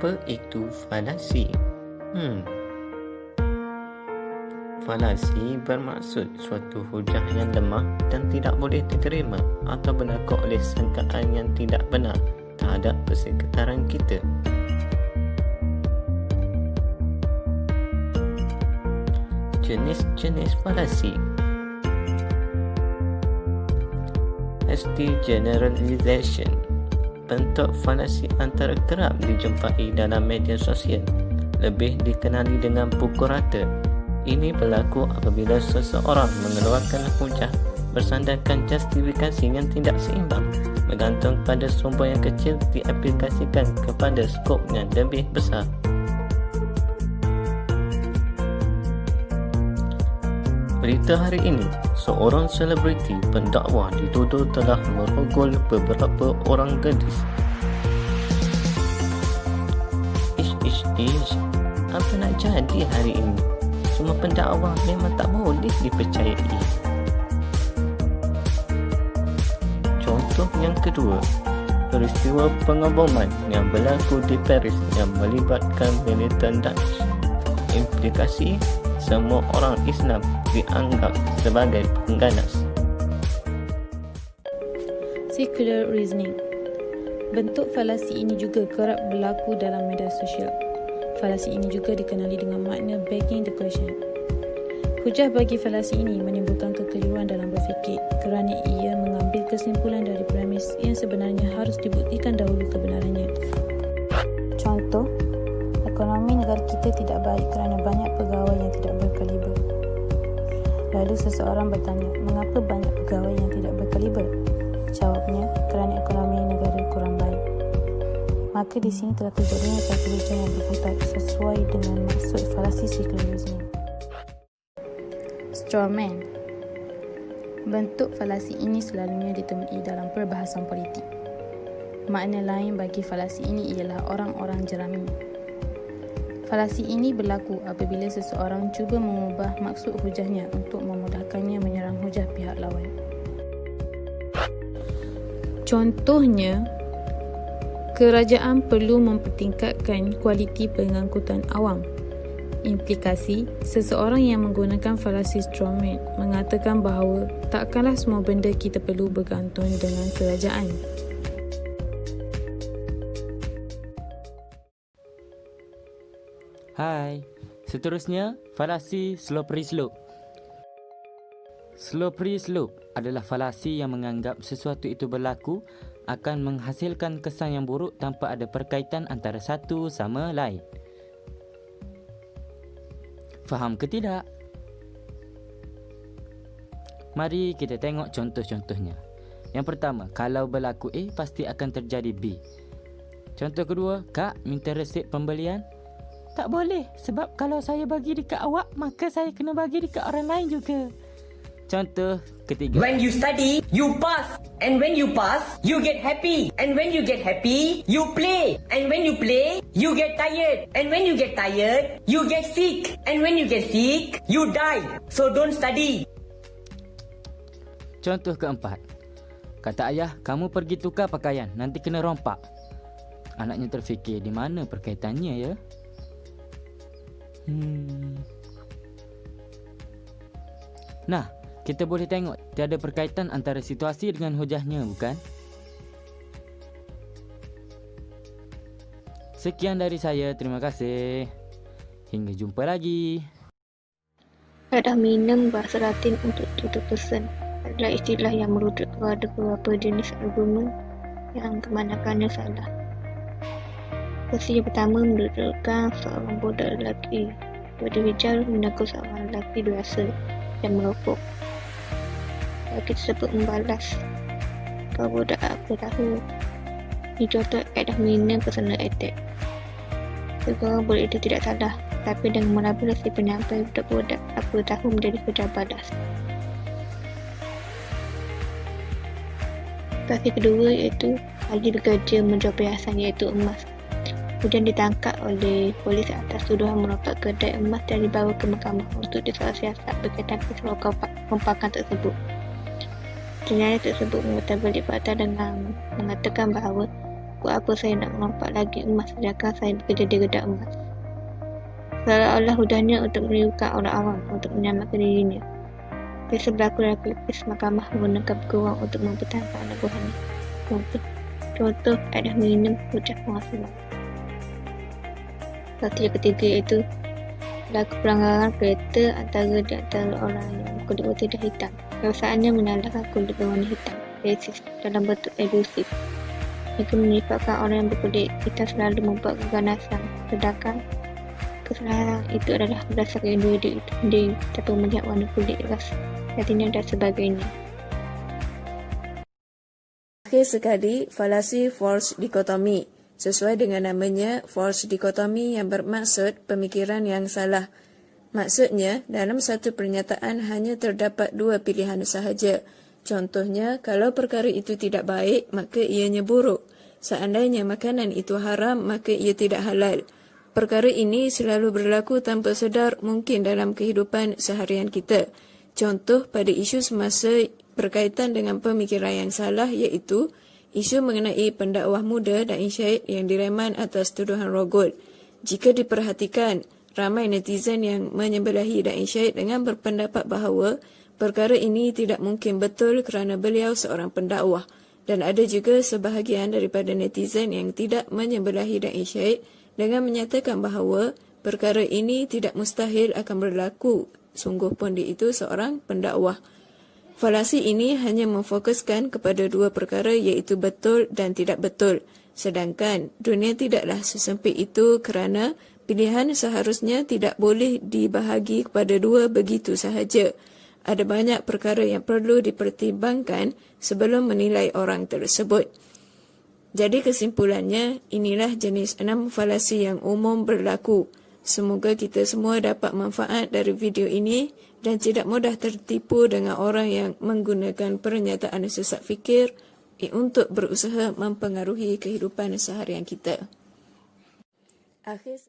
Apa itu falasi? Falasi bermaksud suatu hujah yang lemah dan tidak boleh diterima atau berlaku oleh sangkaan yang tidak benar terhadap persekitaran kita. Jenis-jenis falasi. ST generalization. Bentuk falasi antara kerap dijumpai dalam media sosial, lebih dikenali dengan pukul rata. Ini berlaku apabila seseorang mengeluarkan hujah bersandarkan justifikasi yang tidak seimbang, bergantung pada sumber yang kecil diaplikasikan kepada skop yang lebih besar. Berita hari ini, seorang selebriti pendakwa dituduh telah merogol beberapa orang gadis. Ish, apa nak jadi hari ini? Semua pendakwa memang tak boleh dipercayai. Contoh yang kedua, peristiwa pengaboman yang berlaku di Paris yang melibatkan militan Daesh. Implikasi, semua orang Islam dianggap sebagai pengganas. Circular reasoning. Bentuk falasi ini juga kerap berlaku dalam media sosial. Falasi ini juga dikenali dengan makna begging the question. Hujah bagi falasi ini menimbulkan kekeliruan dalam berfikir kerana ia mengambil kesimpulan dari premis yang sebenarnya harus dibuktikan dahulu kebenarannya. Contoh, ekonomi negara kita tidak baik kerana banyak pegawai yang tidak berkaliber. Lalu seseorang bertanya, mengapa banyak pegawai yang tidak berkaliber? Jawabnya, kerana ekonomi negara kurang baik. Maka di sini telah terjadinya satu hujah yang berkutat sesuai dengan maksud falasi circular reasoning. Straw man. Bentuk falasi ini selalunya ditemui dalam perbahasan politik. Makna lain bagi falasi ini ialah orang-orang jerami. Falasi ini berlaku apabila seseorang cuba mengubah maksud hujahnya untuk memudahkannya menyerang hujah pihak lawan. Contohnya, kerajaan perlu mempertingkatkan kualiti pengangkutan awam. Implikasi, seseorang yang menggunakan falasi strawman mengatakan bahawa takkanlah semua benda kita perlu bergantung dengan kerajaan. Hai, seterusnya falasi slippery slope. Slippery slope adalah falasi yang menganggap sesuatu itu berlaku akan menghasilkan kesan yang buruk tanpa ada perkaitan antara satu sama lain. Faham ke tidak? Mari kita tengok contoh-contohnya. Yang pertama, kalau berlaku A, pasti akan terjadi B. Contoh kedua, Kak minta resip pembelian. Tak boleh, sebab kalau saya bagi dekat awak, maka saya kena bagi dekat orang lain juga. Contoh ketiga. When you study, you pass. And when you pass, you get happy. And when you get happy, you play. And when you play, you get tired. And when you get tired, you get sick. And when you get sick, you die. So don't study. Contoh keempat. Kata ayah, kamu pergi tukar pakaian, nanti kena rompak. Anaknya terfikir, di mana perkaitannya ya? Nah, kita boleh tengok tiada perkaitan antara situasi dengan hujahnya, bukan? Sekian dari saya, terima kasih. Hingga jumpa lagi. Kaedah minum bahasa Latin untuk tutur pesan adalah istilah yang merujuk kepada beberapa jenis argumen yang kebanyakannya salah. Versi yang pertama menunjukkan seorang budak lelaki berdiri menakut seorang lelaki biasa yang merokok. Lelaki tersebut membalas, kau budak apa tahu. Ini contoh kaedah minum personal attack. Seorang budak itu tidak salah, tapi dengan melabeli si penyampai budak-budak apa tahu menjadi kerja balas. Versi kedua iaitu Haji bekerja menjual perhiasan iaitu emas. Kemudian ditangkap oleh polis atas tuduhan meropak kedai emas dan dibawa ke mahkamah untuk disoal siasat berkaitan peristiwa rompakan tersebut. Jenayah tersebut memutar balik fakta dengan mengatakan bahawa Buat apa saya nak mengampak lagi emas sedangkan saya bekerja di gedak emas? Seolah-olah hudahnya untuk menirukan orang awam untuk menyelamatkan dirinya. Biasa berlaku dalam kes mahkamah menggunakan peguam untuk mempertahankan anugerahnya. Contoh adalah minimum hujah penghasilan. Satu yang ketiga iaitu berlaku pelanggaran kereta di antara orang yang kulit putih dan hitam. Kebiasaannya menyalahkan kulit berwarna hitam, rasis, dalam bentuk abusif. Ia menyebabkan orang yang berkulit hitam selalu membuat keganasan, sedangkan kesalahan itu adalah berdasarkan individu itu sendiri tanpa melihat warna kulit, ras, etnik dan sebagainya. Akhir sekali, falasi false dikotomi. Sesuai dengan namanya, false dikotomi yang bermaksud pemikiran yang salah. Maksudnya, dalam satu pernyataan hanya terdapat dua pilihan sahaja. Contohnya, kalau perkara itu tidak baik, maka ianya buruk. Seandainya makanan itu haram, maka ia tidak halal. Perkara ini selalu berlaku tanpa sedar mungkin dalam kehidupan seharian kita. Contoh pada isu semasa berkaitan dengan pemikiran yang salah iaitu isu mengenai pendakwah muda dan insyait yang direman atas tuduhan rogol. Jika diperhatikan, ramai netizen yang menyebelahi dan insyait dengan berpendapat bahawa perkara ini tidak mungkin betul kerana beliau seorang pendakwah. Dan ada juga sebahagian daripada netizen yang tidak menyebelahi dan insyait dengan menyatakan bahawa perkara ini tidak mustahil akan berlaku, sungguh pun dia itu seorang pendakwah. Falasi ini hanya memfokuskan kepada dua perkara iaitu betul dan tidak betul. Sedangkan dunia tidaklah sesempit itu kerana pilihan seharusnya tidak boleh dibahagi kepada dua begitu sahaja. Ada banyak perkara yang perlu dipertimbangkan sebelum menilai orang tersebut. Jadi kesimpulannya, inilah jenis 6 falasi yang umum berlaku. Semoga kita semua dapat manfaat dari video ini dan tidak mudah tertipu dengan orang yang menggunakan pernyataan sesat fikir untuk berusaha mempengaruhi kehidupan seharian kita. Akhir